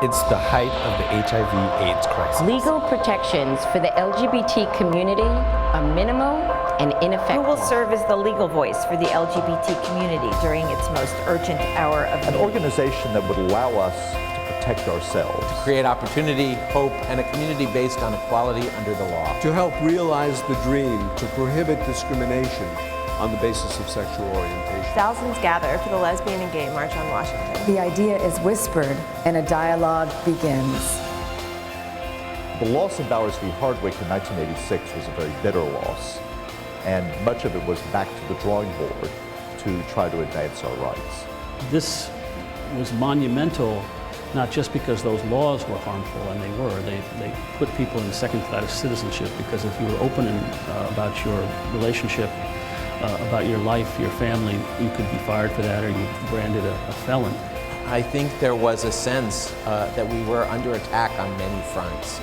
It's the height of the HIV/AIDS crisis. Legal protections for the LGBT community are minimal and ineffective. Who will serve as the legal voice for the LGBT community during its most urgent hour of An need? organization that would allow us to protect ourselves. Create opportunity, hope, and a community based on equality under the law. To help realize the dream to prohibit discrimination on the basis of sexual orientation. Thousands gather for the Lesbian and Gay March on Washington. The idea is whispered and a dialogue begins. The loss of Bowers v. Hardwick in 1986 was a very bitter loss, and much of it was back to the drawing board to try to advance our rights. This was monumental, not just because those laws were harmful, and they were. They put people in second-class citizenship, because if you were open about your relationship, about your life, your family, you could be fired for that, or you branded a felon. I think there was a sense that we were under attack on many fronts.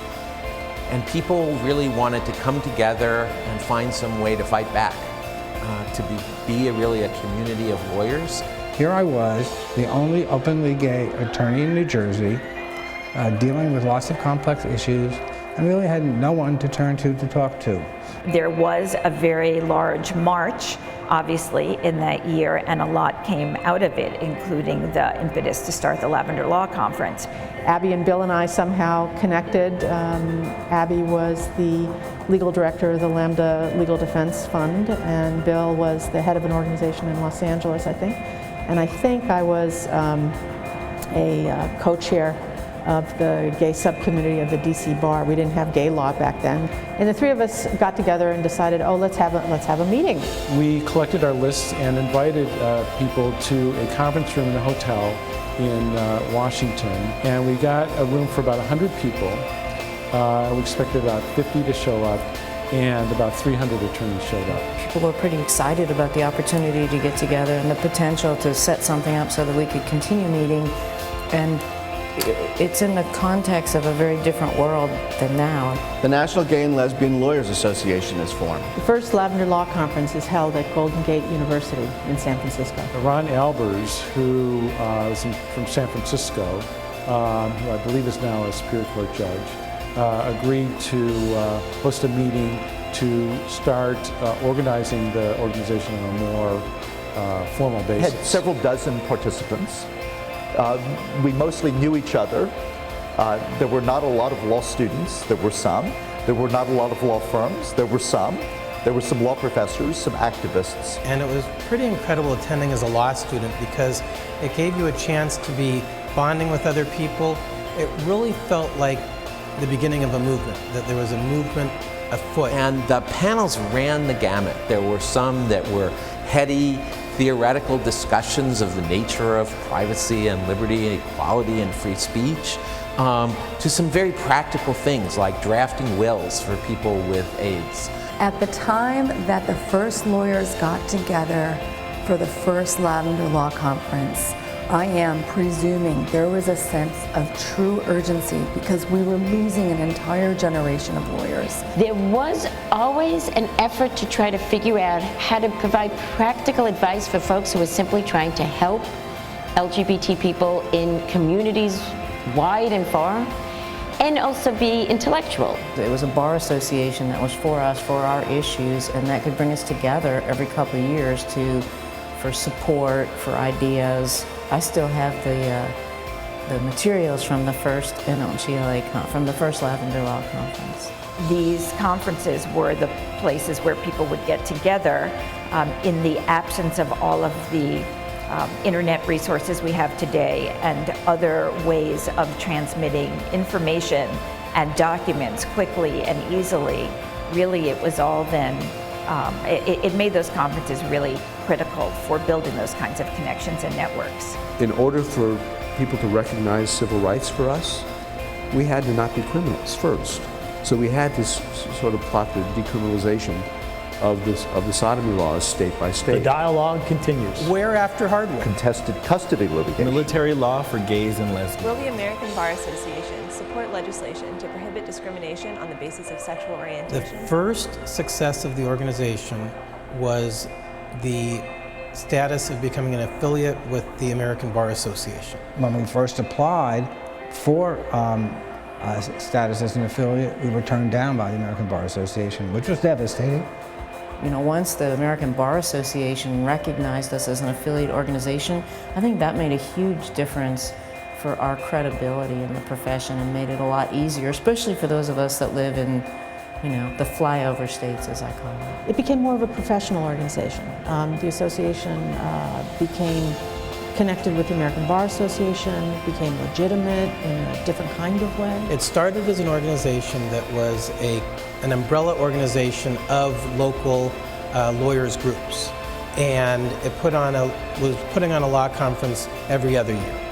And people really wanted to come together and find some way to fight back, to be really a community of lawyers. Here I was, the only openly gay attorney in New Jersey, dealing with lots of complex issues, and really had no one to turn to talk to. There was a very large march, obviously, in that year, and a lot came out of it, including the impetus to start the Lavender Law Conference. Abby and Bill and I somehow connected. Abby was the legal director of the Lambda Legal Defense Fund, and Bill was the head of an organization in Los Angeles, I think. And I think I was a co-chair of the gay subcommittee of the DC Bar. We didn't have gay law back then. And the three of us got together and decided, oh, let's have a meeting. We collected our lists and invited people to a conference room in a hotel in Washington. And we got a room for about 100 people. We expected about 50 to show up, and about 300 attorneys showed up. People were pretty excited about the opportunity to get together and the potential to set something up so that we could continue meeting. And it's in the context of a very different world than now. The National Gay and Lesbian Lawyers Association is formed. The first Lavender Law Conference is held at Golden Gate University in San Francisco. Ron Albers, who is from San Francisco, who I believe is now a Superior Court judge, agreed to host a meeting to start organizing the organization on a more formal basis. Had several dozen participants. We mostly knew each other. There were not a lot of law students. There were some. There were not a lot of law firms. There were some. There were some law professors, some activists. And it was pretty incredible attending as a law student, because it gave you a chance to be bonding with other people. It really felt like the beginning of a movement, that there was a movement afoot. And the panels ran the gamut. There were some that were heady, theoretical discussions of the nature of privacy and liberty and equality and free speech, to some very practical things like drafting wills for people with AIDS. At the time that the first lawyers got together for the first Lavender Law Conference, I am presuming there was a sense of true urgency, because we were losing an entire generation of lawyers. There was always an effort to try to figure out how to provide practical advice for folks who were simply trying to help LGBT people in communities wide and far, and also be intellectual. It was a bar association that was for us, for our issues, and that could bring us together every couple of years for support, for ideas. I still have the materials from the first from the first Lavender Law Conference. These conferences were the places where people would get together in the absence of all of the internet resources we have today and other ways of transmitting information and documents quickly and easily. Really, it was all then, it made those conferences really critical for building those kinds of connections and networks. In order for people to recognize civil rights for us, we had to not be criminals first. So we had to sort of plot the decriminalization of the sodomy laws state by state. The dialogue continues. Where after Hardwick? Contested custody litigation. Military law for gays and lesbians. Will the American Bar Association support legislation to prohibit discrimination on the basis of sexual The orientation? first success of the organization was the status of becoming an affiliate with the American Bar Association. When we first applied, for status as an affiliate, we were turned down by the American Bar Association, which was devastating. You know, once the American Bar Association recognized us as an affiliate organization, I think that made a huge difference for our credibility in the profession and made it a lot easier, especially for those of us that live in, you know, the flyover states, as I call it. It became more of a professional organization. The association became connected with the American Bar Association, became legitimate in a different kind of way. It started as an organization that was an umbrella organization of local lawyers groups, and it was putting on a law conference every other year.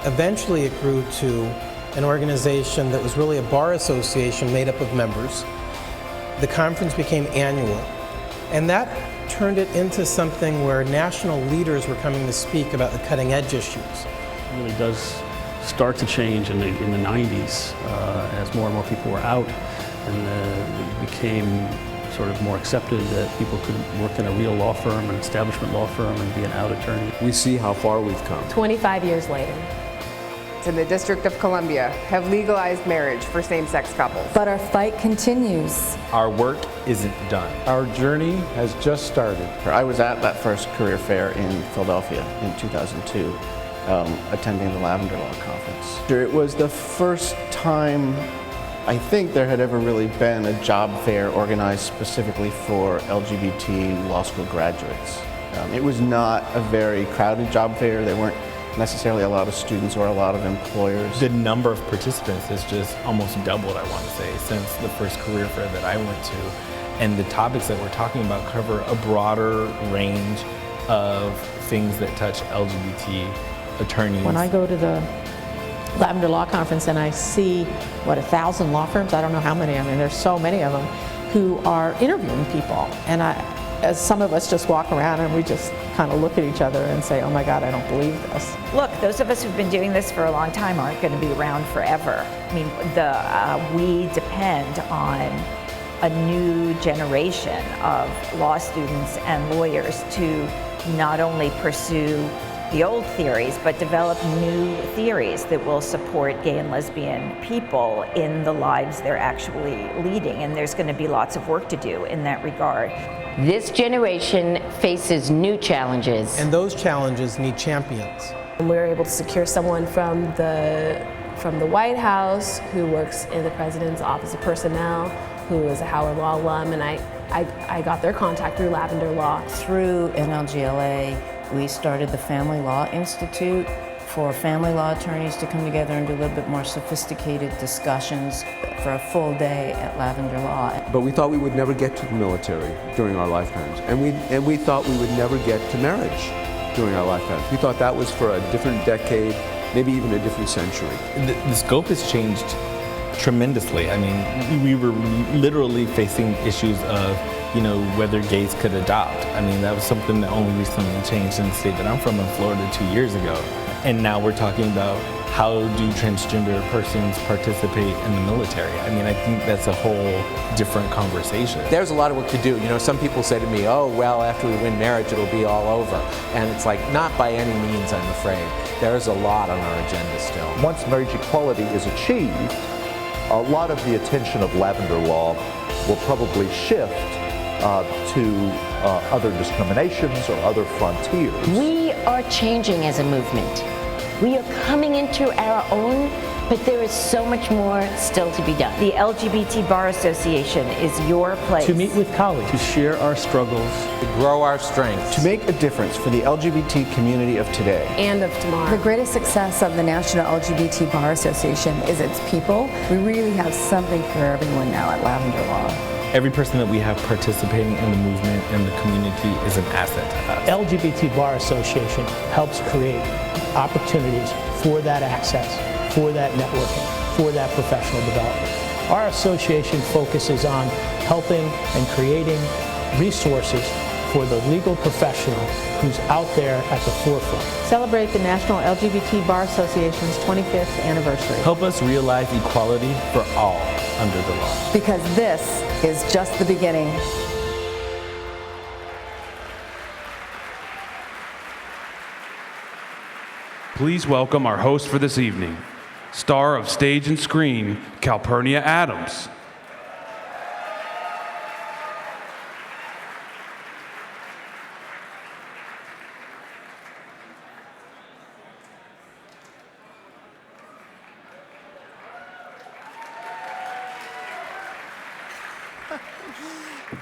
Eventually it grew to an organization that was really a bar association made up of members. The conference became annual, and that turned it into something where national leaders were coming to speak about the cutting edge issues. It really does start to change in the 90s as more and more people were out, and it became sort of more accepted that people could work in a real law firm, an establishment law firm, and be an out attorney. We see how far we've come. 25 years later, in the District of Columbia, have legalized marriage for same-sex couples. But our fight continues. Our work isn't done. Our journey has just started. I was at that first career fair in Philadelphia in 2002, attending the Lavender Law Conference. It was the first time I think there had ever really been a job fair organized specifically for LGBT law school graduates. It was not a very crowded job fair. There weren't necessarily a lot of students or a lot of employers. The number of participants has just almost doubled, I want to say, since the first career fair that I went to. And the topics that we're talking about cover a broader range of things that touch LGBT attorneys. When I go to the Lavender Law Conference and I see, 1,000 law firms, I don't know how many, I mean, there's so many of them, who are interviewing people. And as some of us just walk around and we just kind of look at each other and say, oh my God, I don't believe this. Look, those of us who've been doing this for a long time aren't going to be around forever. I mean, we depend on a new generation of law students and lawyers to not only pursue the old theories, but develop new theories that will support gay and lesbian people in the lives they're actually leading. And there's going to be lots of work to do in that regard. This generation faces new challenges. And those challenges need champions. We were able to secure someone from the White House who works in the President's Office of Personnel, who is a Howard Law alum, and I got their contact through Lavender Law. Through NLGLA, we started the Family Law Institute for family law attorneys to come together and do a little bit more sophisticated discussions for a full day at Lavender Law. But we thought we would never get to the military during our lifetimes, and we thought we would never get to marriage during our lifetimes. We thought that was for a different decade, maybe even a different century. The scope has changed tremendously. I mean, we were literally facing issues of, you know, whether gays could adopt. I mean, that was something that only recently changed in the state that I'm from in Florida 2 years ago. And now we're talking about how do transgender persons participate in the military. I mean, I think that's a whole different conversation. There's a lot of work to do. You know, some people say to me, oh, well, after we win marriage, it'll be all over. And it's like, not by any means, I'm afraid. There's a lot on our agenda still. Once marriage equality is achieved, a lot of the attention of Lavender Law will probably shift to other discriminations or other frontiers. We are changing as a movement. We are coming into our own, but there is so much more still to be done. The LGBT Bar Association is your place. To meet with colleagues, to share our struggles, to grow our strengths, to make a difference for the LGBT community of today and of tomorrow. The greatest success of the National LGBT Bar Association is its people. We really have something for everyone now at Lavender Law. Every person that we have participating in the movement and the community is an asset to us. LGBT Bar Association helps create opportunities for that access, for that networking, for that professional development. Our association focuses on helping and creating resources for the legal professional who's out there at the forefront. Celebrate the National LGBT Bar Association's 25th anniversary. Help us realize equality for all under the law. Because this is just the beginning. Please welcome our host for this evening. star of stage and screen, Calpurnia Adams.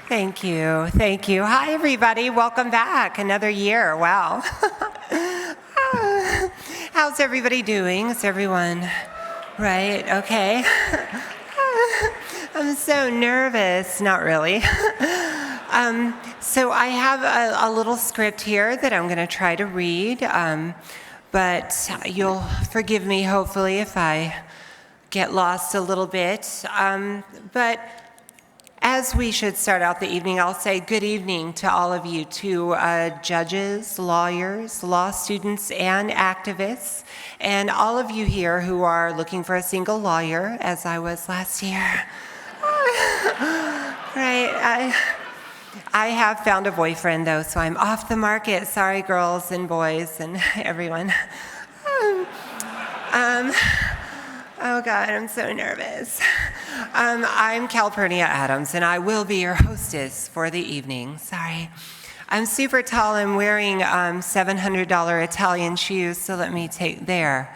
Thank you. Thank you. Hi, everybody. Welcome back. Another year. Wow. How's everybody doing? Is everyone right? Okay. I'm so nervous. Not really. So I have a little script here that I'm going to try to read, but you'll forgive me, hopefully, if I get lost a little bit. But as we should start out the evening, I'll say good evening to all of you, to judges, lawyers, law students, and activists, and all of you here who are looking for a single lawyer, as I was last year. Right, I have found a boyfriend, though, so I'm off the market. Sorry, girls and boys and everyone. Oh God, I'm so nervous. I'm Calpurnia Adams, and I will be your hostess for the evening. Sorry. I'm super tall. I'm wearing $700 Italian shoes, so let me take there.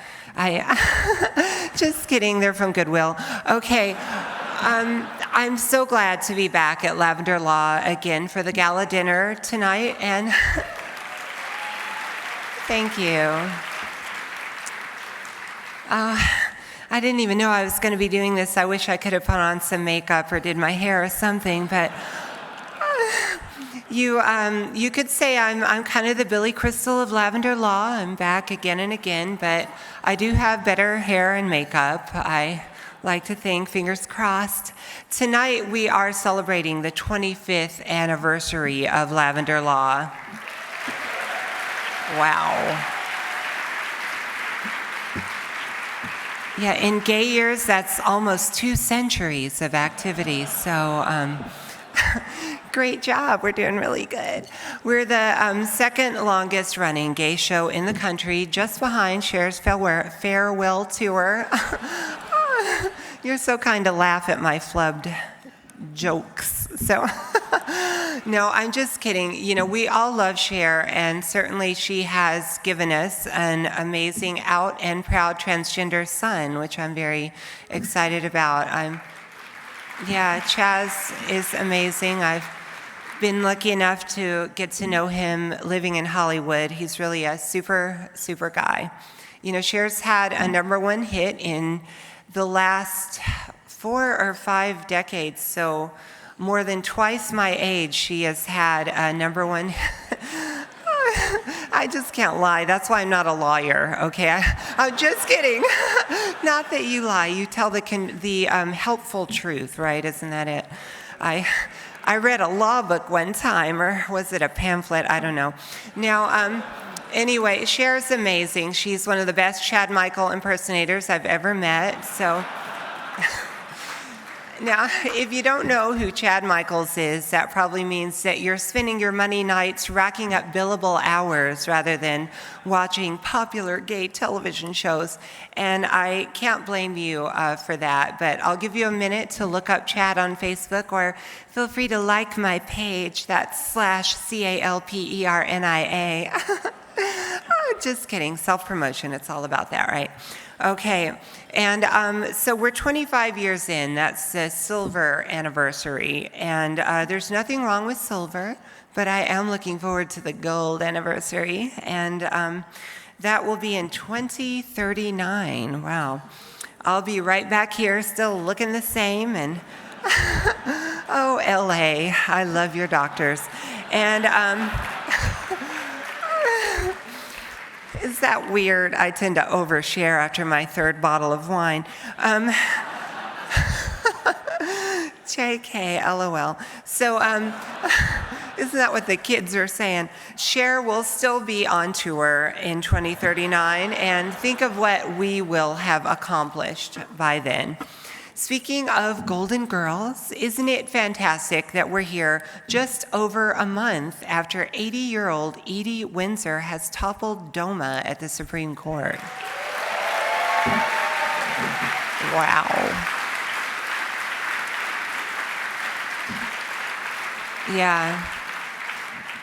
Just kidding, they're from Goodwill. Okay, I'm so glad to be back at Lavender Law again for the gala dinner tonight, and thank you. I didn't even know I was going to be doing this. I wish I could have put on some makeup or did my hair or something, but you could say I'm kind of the Billy Crystal of Lavender Law. I'm back again and again, but I do have better hair and makeup. I like to think, fingers crossed. Tonight we are celebrating the 25th anniversary of Lavender Law. Wow. Yeah, in gay years, that's almost 2 centuries of activity. So great job. We're doing really good. We're the second longest running gay show in the country, just behind Cher's farewell tour. You're so kind to laugh at my flubbed jokes. So no, I'm just kidding. You know, we all love Cher, and certainly she has given us an amazing out and proud transgender son, which I'm very excited about. Yeah, Chaz is amazing. I've been lucky enough to get to know him living in Hollywood. He's really a super, super guy. You know, Cher's had a #1 hit in the last 4 or 5 decades, so more than twice my age she has had a #1. I just can't lie. That's why I'm not a lawyer, okay? I'm just kidding. Not that you lie. You tell the helpful truth, right? Isn't that it? I read a law book one time, or was it a pamphlet? I don't know. Now, anyway, Cher's amazing. She's one of the best Chad Michael impersonators I've ever met, so... Now, if you don't know who Chad Michaels is, that probably means that you're spending your money nights racking up billable hours rather than watching popular gay television shows. And I can't blame you for that, but I'll give you a minute to look up Chad on Facebook, or feel free to like my page. That's /CALPERNIA. Just kidding, self-promotion, it's all about that, right? Okay, and so we're 25 years in. That's the silver anniversary, and there's nothing wrong with silver, but I am looking forward to the gold anniversary, and that will be in 2039. Wow. I'll be right back here still looking the same, and oh, LA, I love your doctors. And is that weird? I tend to overshare after my 3rd bottle of wine. JK, LOL. So, isn't that what the kids are saying? Cher will still be on tour in 2039, and think of what we will have accomplished by then. Speaking of Golden Girls, isn't it fantastic that we're here just over a month after 80-year-old Edie Windsor has toppled DOMA at the Supreme Court? Wow. Yeah.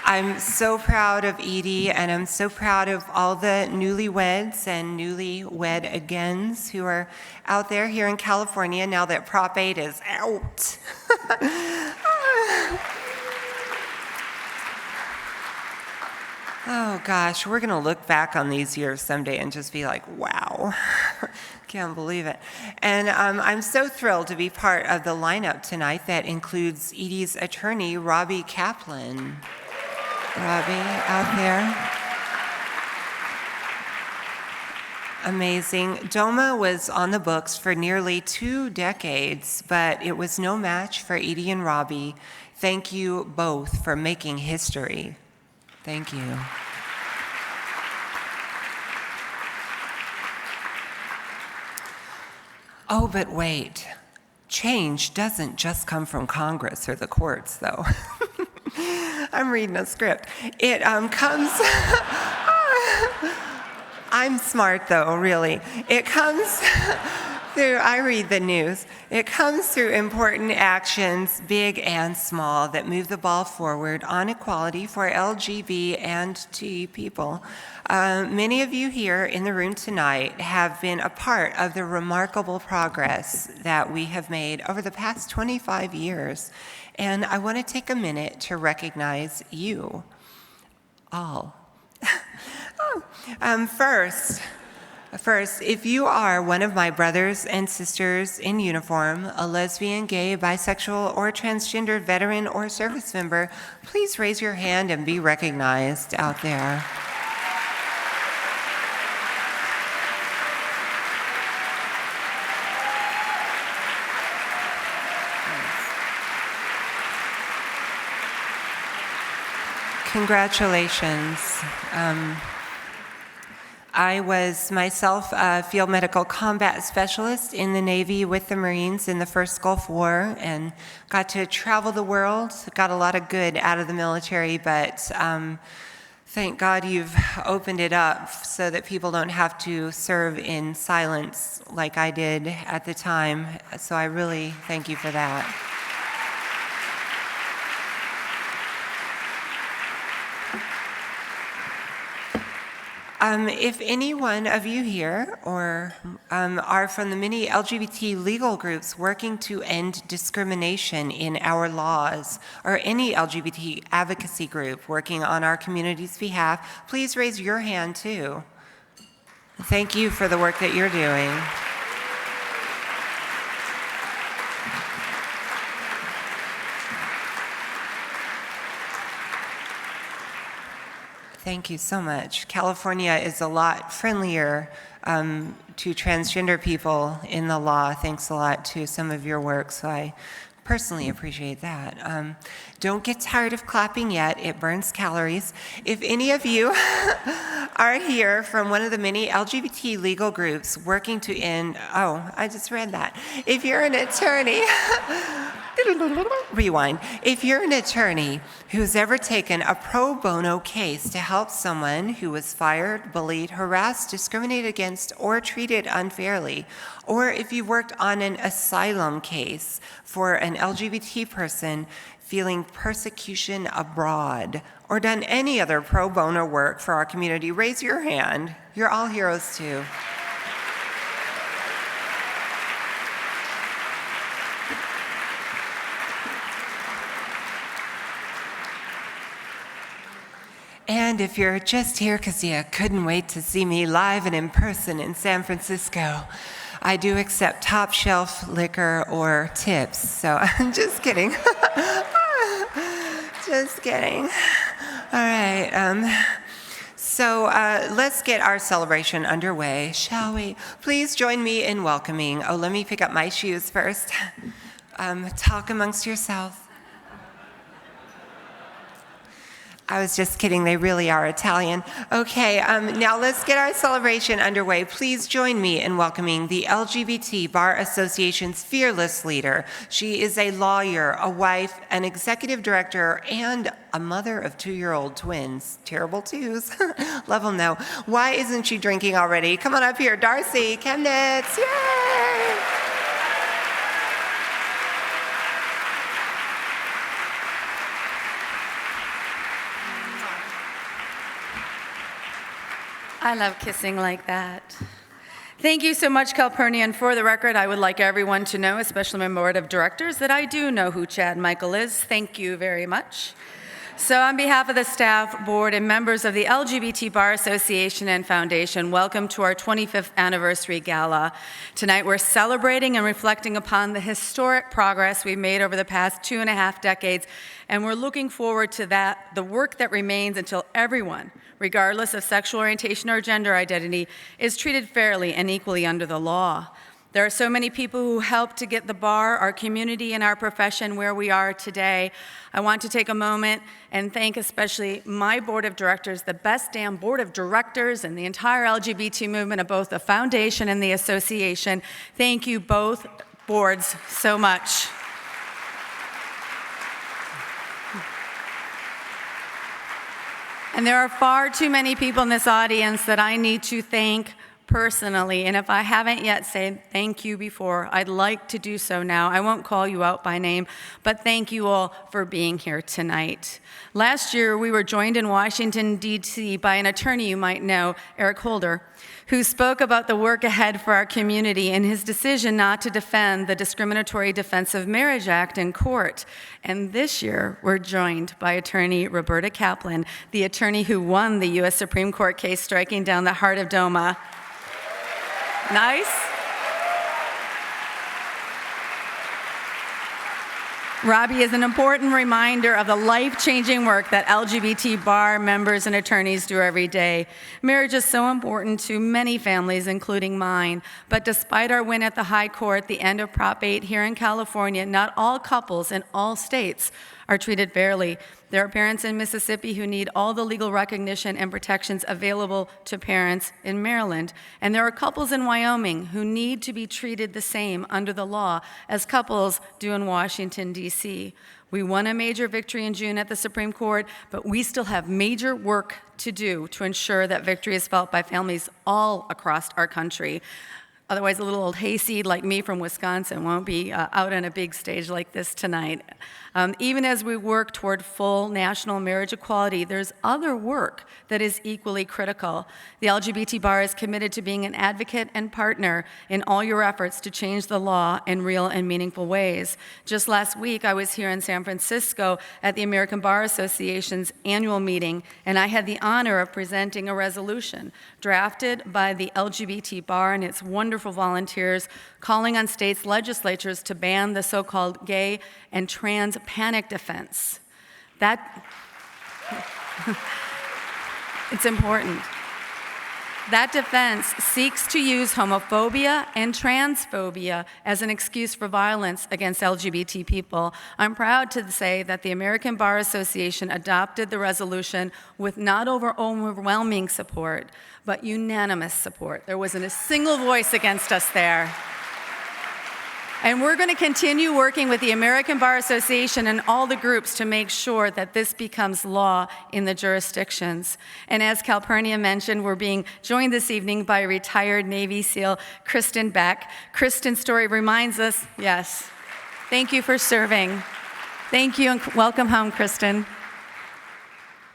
I'm so proud of Edie, and I'm so proud of all the newlyweds and newlywed-agains who are out there here in California now that Prop 8 is out. Oh gosh, we're gonna look back on these years someday and just be like, wow, can't believe it. And I'm so thrilled to be part of the lineup tonight that includes Edie's attorney, Robbie Kaplan. Robbie out there. Amazing. DOMA was on the books for nearly 2 decades, but it was no match for Edie and Robbie. Thank you both for making history. Thank you. Oh, but wait. Change doesn't just come from Congress or the courts, though. I'm reading a script. It comes... I'm smart, though, really. It comes through, I read the news. It comes through important actions, big and small, that move the ball forward on equality for LGB and T people. Many of you here in the room tonight have been a part of the remarkable progress that we have made over the past 25 years. And I want to take a minute to recognize you all. First, if you are one of my brothers and sisters in uniform, a lesbian, gay, bisexual, or transgender veteran or service member, please raise your hand and be recognized out there. Congratulations. I was myself a field medical combat specialist in the Navy with the Marines in the first Gulf War and got to travel the world, got a lot of good out of the military, but thank God you've opened it up so that people don't have to serve in silence like I did at the time. So I really thank you for that. If any one of you here or are from the many LGBT legal groups working to end discrimination in our laws, or any LGBT advocacy group working on our community's behalf, please raise your hand too. Thank you for the work that you're doing. Thank you so much. California is a lot friendlier to transgender people in the law. Thanks a lot to some of your work, so I personally appreciate that. Don't get tired of clapping yet. It burns calories. If any of you are here from one of the many LGBT legal groups working to end, oh, I just read that. If you're an attorney, rewind. If you're an attorney who's ever taken a pro bono case to help someone who was fired, bullied, harassed, discriminated against, or treated unfairly, or if you worked on an asylum case for an LGBT person feeling persecution abroad, or done any other pro bono work for our community, raise your hand. You're all heroes too. And if you're just here because you couldn't wait to see me live and in person in San Francisco, I do accept top shelf liquor or tips, so I'm just kidding. Just kidding. All right, so let's get our celebration underway, shall we? Please join me in welcoming, oh, let me pick up my shoes first. Talk amongst yourselves. I was just kidding, they really are Italian. Okay, now let's get our celebration underway. Please join me in welcoming the LGBT Bar Association's fearless leader. She is a lawyer, a wife, an executive director, and a mother of 2-year-old twins. Terrible twos. Love them though. Why isn't she drinking already? Come on up here, Darcy Chemnitz, yay! I love kissing like that. Thank you so much, Calpurnia. And for the record, I would like everyone to know, especially my board of directors, that I do know who Chad Michael is. Thank you very much. So on behalf of the staff, board, and members of the LGBT Bar Association and Foundation, welcome to our 25th anniversary gala. Tonight we're celebrating and reflecting upon the historic progress we've made over the past 2.5 decades, and we're looking forward to the work that remains until everyone, regardless of sexual orientation or gender identity, is treated fairly and equally under the law. There are so many people who helped to get the bar, our community, and our profession where we are today. I want to take a moment and thank especially my board of directors, the best damn board of directors and the entire LGBT movement of both the foundation and the association. Thank you both boards so much. And there are far too many people in this audience that I need to thank personally, and if I haven't yet said thank you before, I'd like to do so now. I won't call you out by name, but thank you all for being here tonight. Last year, we were joined in Washington, D.C. by an attorney you might know, Eric Holder, who spoke about the work ahead for our community and his decision not to defend the Discriminatory Defense of Marriage Act in court. And this year, we're joined by attorney Roberta Kaplan, the attorney who won the U.S. Supreme Court case striking down the heart of DOMA. Nice? Robbie is an important reminder of the life-changing work that LGBT bar members and attorneys do every day. Marriage is so important to many families, including mine. But despite our win at the High Court, the end of Prop 8 here in California, not all couples in all states are treated fairly. There are parents in Mississippi who need all the legal recognition and protections available to parents in Maryland. And there are couples in Wyoming who need to be treated the same under the law as couples do in Washington, D.C. We won a major victory in June at the Supreme Court, but we still have major work to do to ensure that victory is felt by families all across our country. Otherwise, a little old hayseed like me from Wisconsin won't be out on a big stage like this tonight. Even as we work toward full national marriage equality, there's other work that is equally critical. The LGBT bar is committed to being an advocate and partner in all your efforts to change the law in real and meaningful ways. Just last week, I was here in San Francisco at the American Bar Association's annual meeting, and I had the honor of presenting a resolution drafted by the LGBT bar and its wonderful volunteers, calling on states' legislatures to ban the so-called gay and trans panic defense. It's important. That defense seeks to use homophobia and transphobia as an excuse for violence against LGBT people. I'm proud to say that the American Bar Association adopted the resolution with not overwhelming support, but unanimous support. There wasn't a single voice against us there. And we're going to continue working with the American Bar Association and all the groups to make sure that this becomes law in the jurisdictions. And as Calpurnia mentioned, we're being joined this evening by retired Navy SEAL Kristen Beck. Kristen's story reminds us, yes, thank you for serving. Thank you and welcome home, Kristen.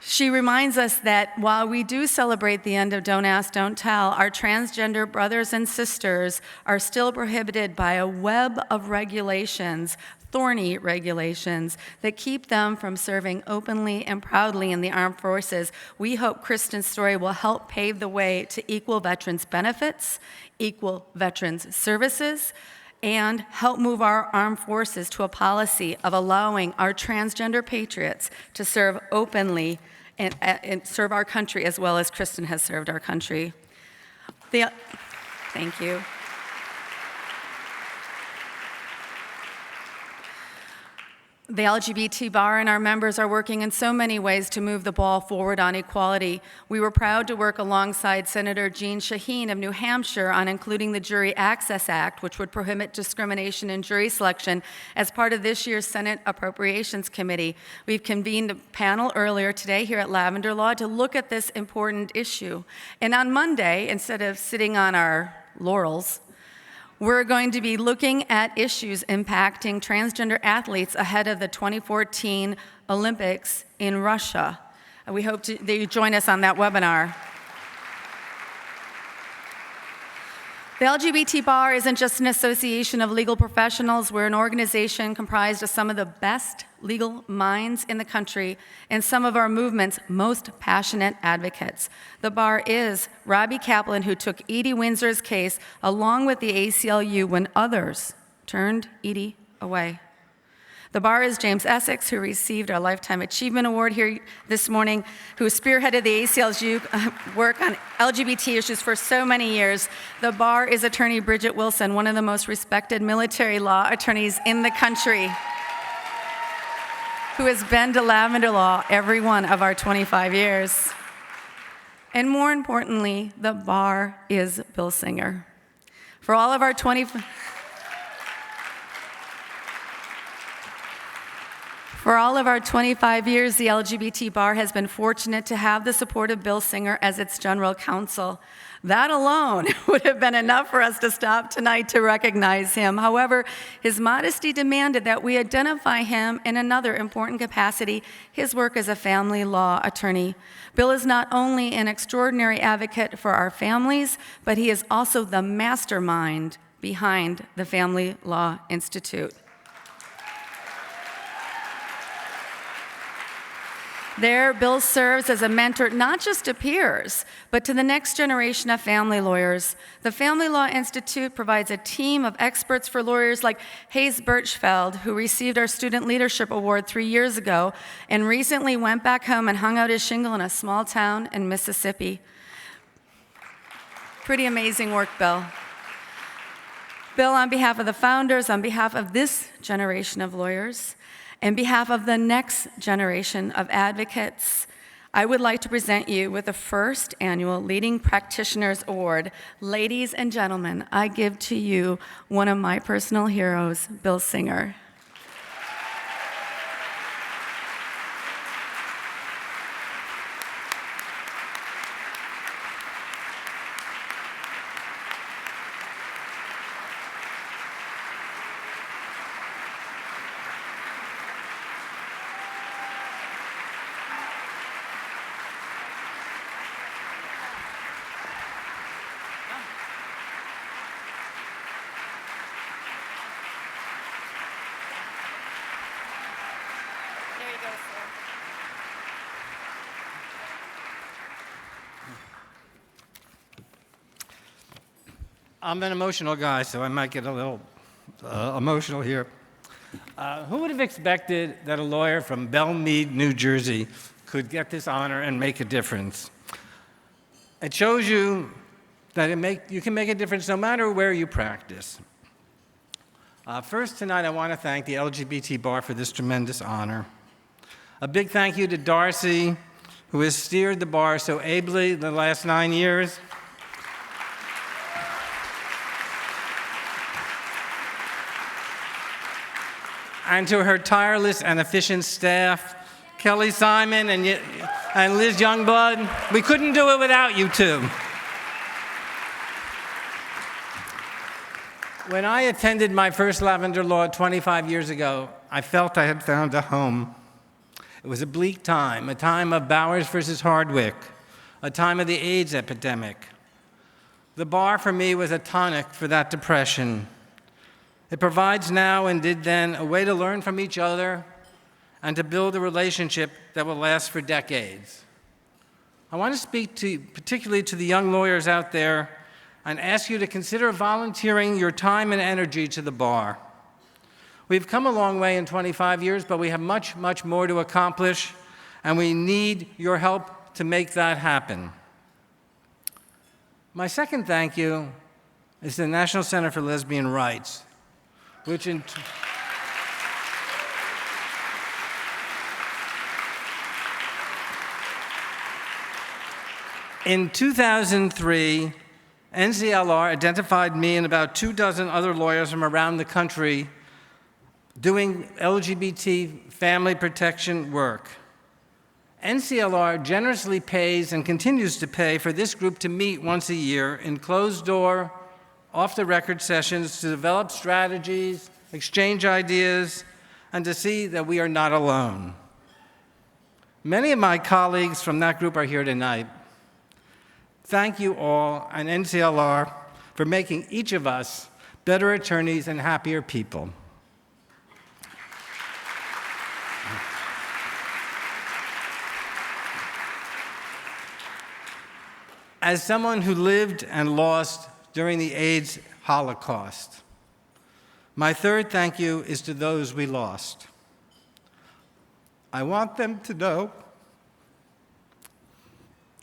She reminds us that while we do celebrate the end of Don't Ask, Don't Tell, our transgender brothers and sisters are still prohibited by a web of regulations, thorny regulations, that keep them from serving openly and proudly in the armed forces. We hope Kristen's story will help pave the way to equal veterans benefits, equal veterans services, and help move our armed forces to a policy of allowing our transgender patriots to serve openly and serve our country as well as Kristen has served our country. Thank you. The LGBT bar and our members are working in so many ways to move the ball forward on equality. We were proud to work alongside Senator Jeanne Shaheen of New Hampshire on including the Jury Access Act, which would prohibit discrimination in jury selection, as part of this year's Senate Appropriations Committee. We've convened a panel earlier today here at Lavender Law to look at this important issue. And on Monday, instead of sitting on our laurels, we're going to be looking at issues impacting transgender athletes ahead of the 2014 Olympics in Russia. We hope that you join us on that webinar. The LGBT Bar isn't just an association of legal professionals. We're an organization comprised of some of the best legal minds in the country and some of our movement's most passionate advocates. The Bar is Robbie Kaplan, who took Edie Windsor's case along with the ACLU when others turned Edie away. The Bar is James Essex, who received our Lifetime Achievement Award here this morning, who spearheaded the ACLU's work on LGBT issues for so many years. The Bar is attorney Bridget Wilson, one of the most respected military law attorneys in the country, who has been to Lavender Law every one of our 25 years. And more importantly, the Bar is Bill Singer. For all of our 25 years, the LGBT Bar has been fortunate to have the support of Bill Singer as its general counsel. That alone would have been enough for us to stop tonight to recognize him. However, his modesty demanded that we identify him in another important capacity, his work as a family law attorney. Bill is not only an extraordinary advocate for our families, but he is also the mastermind behind the Family Law Institute. There, Bill serves as a mentor not just to peers, but to the next generation of family lawyers. The Family Law Institute provides a team of experts for lawyers like Hayes Birchfeld, who received our Student Leadership Award 3 years ago and recently went back home and hung out his shingle in a small town in Mississippi. Pretty amazing work, Bill. Bill, on behalf of the founders, on behalf of this generation of lawyers, on behalf of the next generation of advocates, I would like to present you with the first annual Leading Practitioners Award. Ladies and gentlemen, I give to you one of my personal heroes, Bill Singer. I'm an emotional guy, so I might get a little emotional here. Who would have expected that a lawyer from Belmead, New Jersey, could get this honor and make a difference? It shows you that you can make a difference no matter where you practice. First tonight, I want to thank the LGBT Bar for this tremendous honor. A big thank you to Darcy, who has steered the bar so ably the last 9 years. And to her tireless and efficient staff, Kelly Simon and Liz Youngblood. We couldn't do it without you two. When I attended my first Lavender Law 25 years ago, I felt I had found a home. It was a bleak time, a time of Bowers versus Hardwick, a time of the AIDS epidemic. The bar for me was a tonic for that depression. It provides now and did then a way to learn from each other and to build a relationship that will last for decades. I want to speak particularly to the young lawyers out there and ask you to consider volunteering your time and energy to the bar. We've come a long way in 25 years, but we have much, much more to accomplish, and we need your help to make that happen. My second thank you is the National Center for Lesbian Rights, which in 2003, NCLR identified me and about 24 other lawyers from around the country doing LGBT family protection work. NCLR generously pays and continues to pay for this group to meet once a year in closed-door, off-the-record sessions to develop strategies, exchange ideas, and to see that we are not alone. Many of my colleagues from that group are here tonight. Thank you all and NCLR for making each of us better attorneys and happier people. As someone who lived and lost during the AIDS Holocaust, my third thank you is to those we lost. I want them to know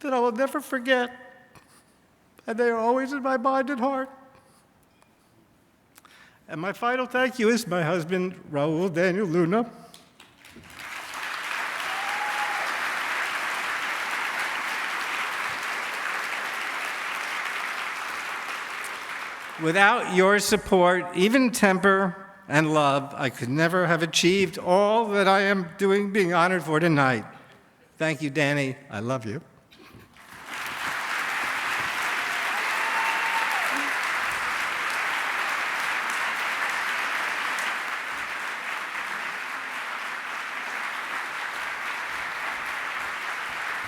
that I will never forget, and they are always in my mind and heart. And my final thank you is my husband, Raul Daniel Luna. Without your support, even temper and love, I could never have achieved all that I am doing, being honored for tonight. Thank you, Danny. I love you.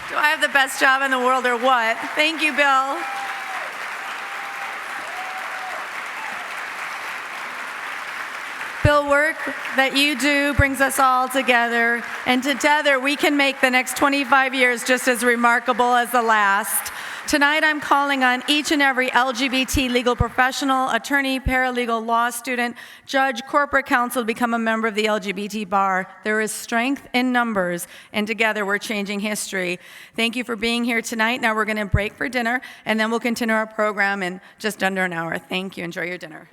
Do I have the best job in the world or what? Thank you, Bill. Bill, work that you do brings us all together, and together we can make the next 25 years just as remarkable as the last. Tonight I'm calling on each and every LGBT legal professional, attorney, paralegal, law student, judge, corporate counsel to become a member of the LGBT bar. There is strength in numbers, and together we're changing history. Thank you for being here tonight. Now we're going to break for dinner, and then we'll continue our program in just under an hour. Thank you. Enjoy your dinner.